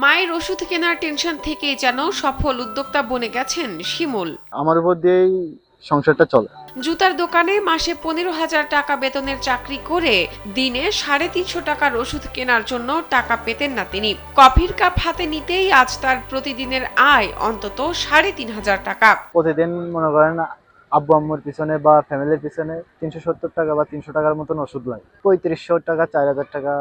মায়ের ওষুধ কেনার টেনশন থেকে যেন সফল উদ্যোক্তা বনে গেছেন শিমুল। আমার উপর দিয়েই সংসারটা চলে। জুতার দোকানে মাসে 15,000 টাকা বেতনের চাকরি করে দিনে 350 টাকার ওষুধ কেনার জন্য টাকা পেতেন না তিনি। কফির কাপ হাতে নিতেই আজ তার প্রতিদিনের আয় অন্তত 3,500 টাকা। প্রতিদিন মনে করেন আব্বু আম্মুর পিছনে বা ফ্যামিলির পিছনে 370 টাকা বা 300 টাকার মতন ওষুধ লাগে। 3500 টাকা 4000 টাকা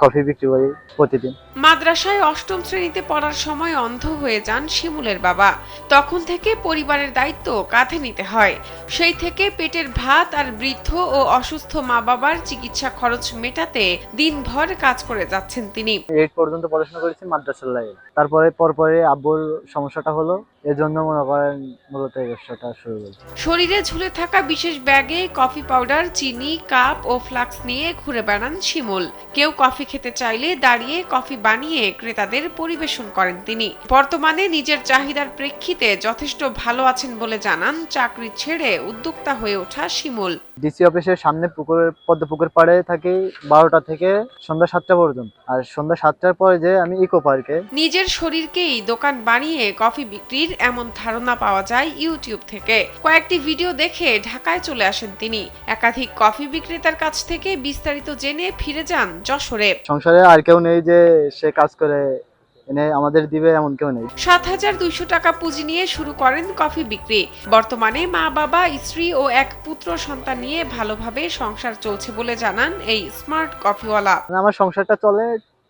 কফি বিক্রি করি প্রতিদিন। মাদ্রাসায় 8ম শ্রেণীতে পড়ার সময় অন্ধ হয়ে যান শিমুলের বাবা। তখন থেকে পরিবারের দায়িত্ব কাঁধে নিতে হয়। সেই থেকে পেটের ভাত আর বৃদ্ধ ও অসুস্থ মা বাবার চিকিৎসা খরচ মেটাতে দিনভর কাজ করে যাচ্ছেন তিনি। 8 পর্যন্ত পড়াশোনা করেছি মাদ্রাসার লাইফে। তারপরে পরপরে আব্বুর সমস্যাটা হলো, এজন্য মনে করেন মূলত এই ব্যবসাটা শুরু করি। শরীরে ঝুলে থাকা বিশেষ ব্যাগে কফি পাউডার, চিনি, কাপ ও ফ্লাক্স নিয়ে ঘুরে বেড়ান শিমুল। কেউ কফি খেতে চাইলে দাঁড়িয়ে কফি বানিয়ে ক্রেতাদের পরিবেশন করেন তিনি। বর্তমানে নিজের চাহিদার প্রেক্ষিতে যথেষ্ট ভালো আছেন বলে জানান চাকরি ছেড়ে উদ্যোক্তা হয়ে ওঠা শিমুল। ডিসি অফিসের সামনে পদ্মপুকুর পাড়ে থাকি 12টা থেকে সন্ধ্যা 7টা পর্যন্ত। আর সন্ধ্যা 7টার পরে যে আমি ইকো পার্কে। নিজের শরীরকেই দোকান বানিয়ে কফি বিক্রির এমন ধারণা পাওয়া যায় ইউটিউব থেকে। কয়েকটি ভিডিও দেখে ঢাকায় চলে আসেন তিনি। একাধিক কফি বিক্রেতার কাছ থেকে বিস্তারিত জেনে ফিরে যান যশোরে। সংসারে আর কেউ নেই যে সে কাজ করে এনে আমাদের দিবে, এমন কেউ নেই। 7,200 টাকা পুঁজি নিয়ে শুরু করেন কফি বিক্রি। বর্তমানে মা বাবা, স্ত্রী ও এক পুত্র সন্তান নিয়ে ভালোভাবে সংসার চলছে বলে জানান এই স্মার্ট কফিওয়ালা। আমার সংসারটা চলে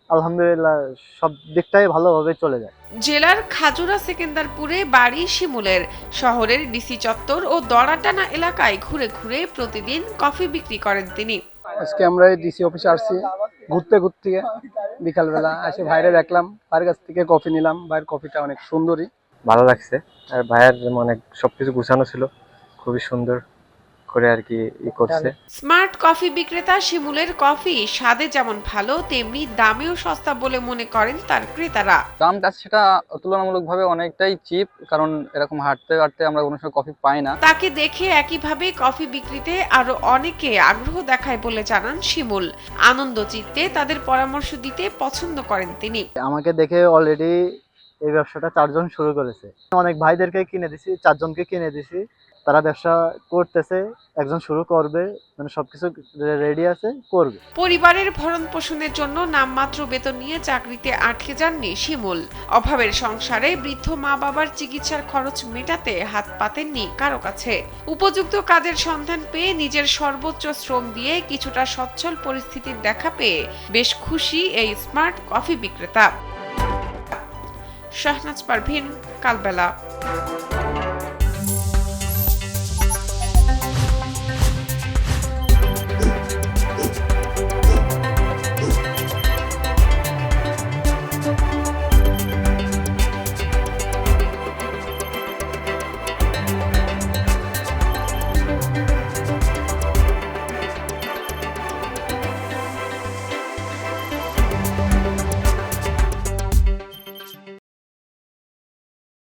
আলহামদুলিল্লাহ, সব দিকটাই ভালোভাবে চলে যায়। জেলার খাজুরা সেকেন্দারপুরে বাড়ি শিমুলের। শহরের ডিসি চত্বর ও দড়াটানা এলাকায় ঘুরে ঘুরে প্রতিদিন কফি বিক্রি করেন তিনি। আজকে আমরা ডিসি অফিসে আসছি ঘুরতে ঘুরতে, বিকালবেলা এসে ভাইরে দেখলাম, ভাইয়ের কাছ থেকে কফি নিলাম। ভাইয়ের কফিটা অনেক সুন্দরী, ভালো লাগছে। আর ভাইয়ের অনেক সবকিছু গুছানো ছিল, খুবই সুন্দর করে আর কি করছে। স্মার্ট কফি বিক্রেতা শিমুলের কফি স্বাদে যেমন ভালো, তেমনি দামেও সস্তা বলে মনে করেন তার ক্রেতারা। দামটা সেটা তুলনামূলকভাবে অনেকটাই চিপ, কারণ এরকম হাঁটতে হাঁটতে আমরা কোনো সময় কফি পাই না। তাকে দেখে একইভাবে কফি বিক্রিতে আরো অনেকে আগ্রহ দেখায় বলে জানান শিমুল। আনন্দ চিত্তে তাদের পরামর্শ দিতে পছন্দ করেন তিনি। আমাকে দেখে অলরেডি এই ব্যবসাটা 4 জন শুরু করেছে। অনেক ভাইদেরকে কিনে দিছি, 4 জনকে কিনে দিছি। তারা ব্যবসা করতেছে, একজন শুরু করবে, মানে সবকিছু রেডি আছে, করবে। পরিবারের ভরণ পোষণের জন্য নামমাত্র বেতন নিয়ে চাকরিতে আটকে যাননি শিমুল। অভাবের সংসারে বৃদ্ধ মা বাবার চিকিৎসার খরচ মেটাতে হাত পাতেননি কারো কাছে। উপযুক্ত কাজের সন্ধান পেয়ে নিজের সর্বোচ্চ শ্রম দিয়ে কিছুটা সচ্ছল পরিস্থিতির দেখা পেয়ে বেশ খুশি এই স্মার্ট কফি বিক্রেতা। শাহনাজ পারভিন, কালবেলা।